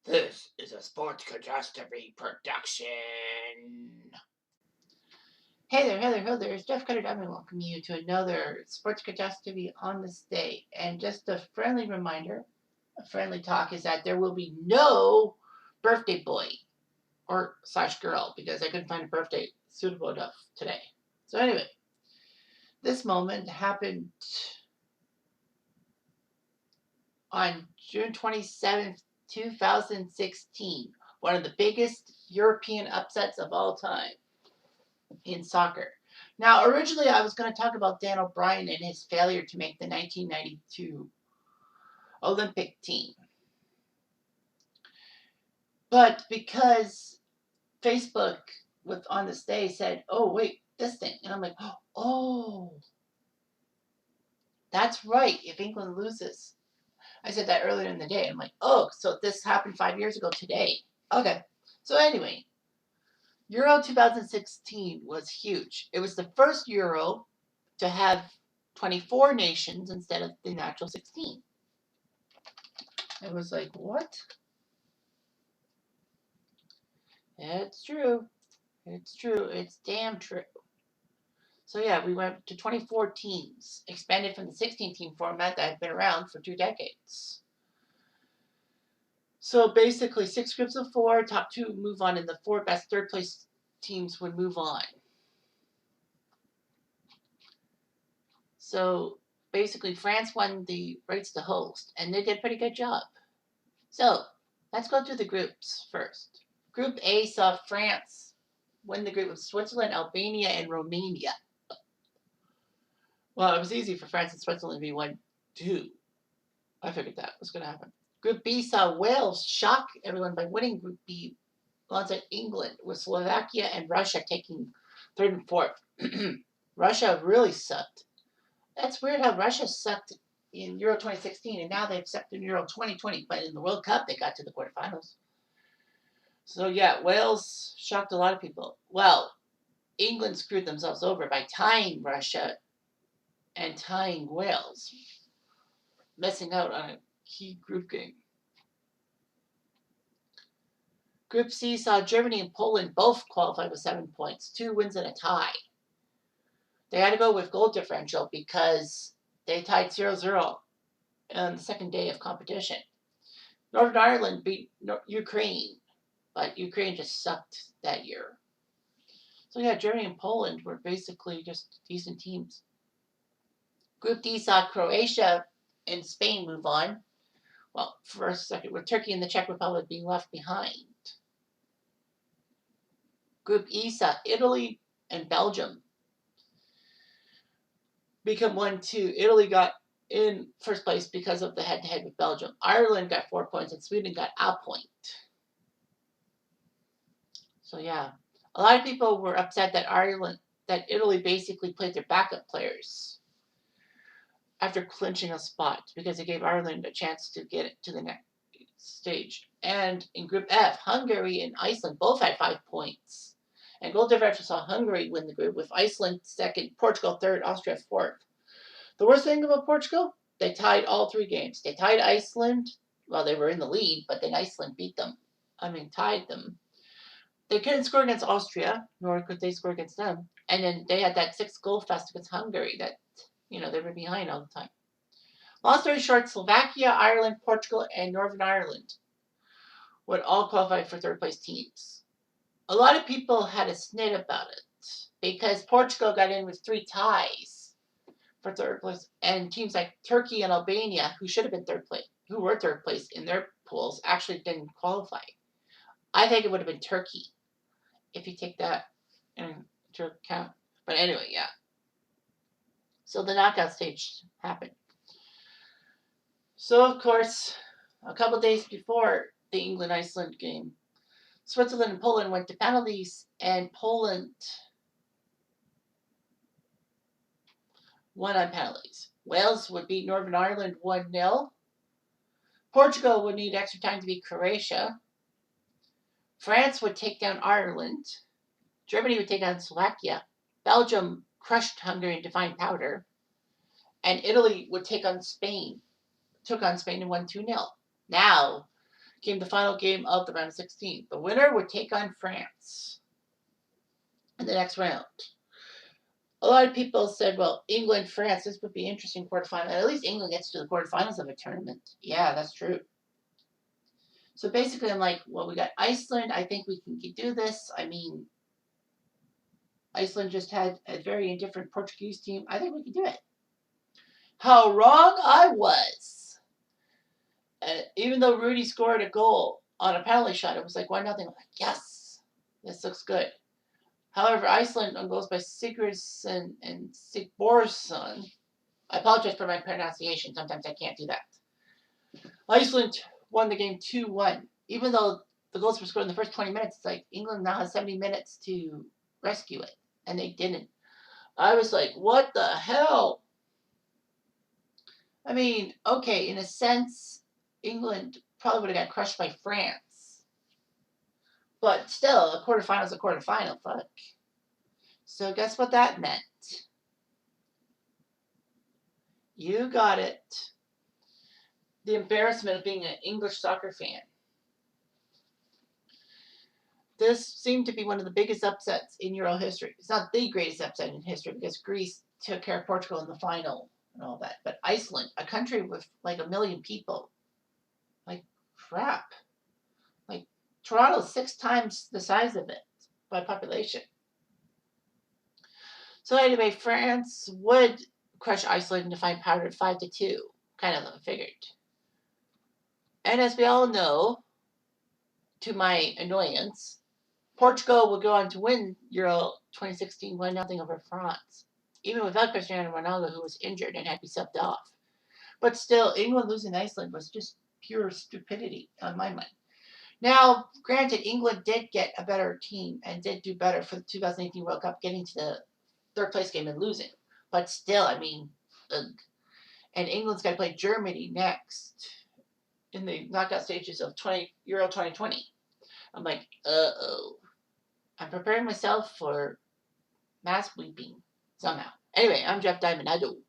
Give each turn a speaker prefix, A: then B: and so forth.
A: This is a Sports Catastrophe production. Hey there, it's Jeff Cutter. I welcome you to another Sports Catastrophe on this day. And just a friendly reminder, a friendly talk is that there will be no birthday boy or slash girl because I couldn't find a birthday suitable enough today. So anyway, this moment happened on June 27th, 2016. One of the biggest European upsets of all time in soccer. Now, originally I was going to talk about Dan O'Brien and his failure to make the 1992 Olympic team. But because Facebook on this day said, oh, wait, this thing. And I'm like, oh, that's right. If England loses. I said that earlier in the day. I'm like, oh, so this happened 5 years ago today. Okay. So anyway, Euro 2016 was huge. It was the first Euro to have 24 nations instead of the natural 16. It was like, what? It's true. It's true. It's damn true. So yeah, we went to 24 teams, expanded from the 16-team format that had been around for 2 decades. So basically 6 groups of 4, top 2 move on, and the 4 best third place teams would move on. So basically France won the rights to host, and they did a pretty good job. So let's go through the groups first. Group A saw France win the group of Switzerland, Albania, and Romania. Well, it was easy for France and Switzerland to be 1-2. I figured that was going to happen. Group B saw Wales shock everyone by winning Group B alongside England, with Slovakia and Russia taking 3rd and 4th. Russia really sucked. That's weird how Russia sucked in Euro 2016, and now they've sucked in Euro 2020. But in the World Cup, they got to the quarterfinals. So yeah, Wales shocked a lot of people. Well, England screwed themselves over by tying Russia and tying Wales, missing out on a key group game. Group C saw Germany and Poland both qualify with 7 points, 2 wins and a tie. They had to go with goal differential because they tied 0-0 on the second day of competition. Northern Ireland beat Ukraine, but Ukraine just sucked that year. So yeah, Germany and Poland were basically just decent teams. Group D saw Croatia and Spain move on. Well, first, second, with Turkey and the Czech Republic being left behind. Group E saw Italy and Belgium become 1-2. Italy got in first place because of the head-to-head with Belgium. Ireland got 4 points and Sweden got a point. So yeah, a lot of people were upset that Italy basically played their backup players after clinching a spot because it gave Ireland a chance to get it to the next stage. And in Group F, Hungary and Iceland both had 5 points. And goal differential saw Hungary win the group, with Iceland second, Portugal third, Austria fourth. The worst thing about Portugal, they tied all 3 games. They tied Iceland. Well, they were in the lead, but then Iceland tied them. They couldn't score against Austria, nor could they score against them. And then they had that 6-goal fest against Hungary that, they were behind all the time. Long story short, Slovakia, Ireland, Portugal, and Northern Ireland would all qualify for third-place teams. A lot of people had a snit about it because Portugal got in with 3 ties for third place, and teams like Turkey and Albania, who were third place in their pools, actually didn't qualify. I think it would have been Turkey if you take that into account. But anyway, yeah. So the knockout stage happened. So, of course, a couple days before the England-Iceland game, Switzerland and Poland went to penalties, and Poland won on penalties. Wales would beat Northern Ireland 1-0. Portugal would need extra time to beat Croatia. France would take down Ireland. Germany would take down Slovakia. Belgium crushed Hungary into fine powder. And Italy would took on Spain and won 2-0. Now, became the final game of the round of 16. The winner would take on France in the next round. A lot of people said, well, England, France, this would be interesting quarterfinal. At least England gets to the quarterfinals of a tournament. Yeah, that's true. So basically, I'm like, well, we got Iceland. I think we can do this. I mean, Iceland just had a very indifferent Portuguese team. I think we can do it. How wrong I was. Even though Rudy scored a goal on a penalty shot, it was like 1-0. I'm like, yes, this looks good. However, Iceland goes by Sigurdsson and Sigborsson. I apologize for my pronunciation. Sometimes I can't do that. Iceland won the game 2-1. Even though the goals were scored in the first 20 minutes, it's like England now has 70 minutes to rescue it. And they didn't. I was like, what the hell? I mean, okay, in a sense, England probably would have got crushed by France. But still, a quarterfinal is a quarterfinal, fuck. So guess what that meant? You got it. The embarrassment of being an English soccer fan. This seemed to be one of the biggest upsets in Euro history. It's not the greatest upset in history because Greece took care of Portugal in the final and all that. But Iceland, a country with like 1 million people, like crap. Like Toronto's 6 times the size of it by population. So anyway, France would crush Iceland to find powder 5-2. Kind of figured. And as we all know, to my annoyance, Portugal would go on to win Euro 2016 1-0 over France, even without Cristiano Ronaldo, who was injured and had to be subbed off. But still, England losing Iceland was just pure stupidity on my mind. Now, granted, England did get a better team and did do better for the 2018 World Cup, getting to the third place game and losing. But still, I mean, ugh. And England's got to play Germany next in the knockout stages of Euro 2020. I'm like, uh-oh. I'm preparing myself for mass weeping somehow. Anyway, I'm Jeff Diamond. I do.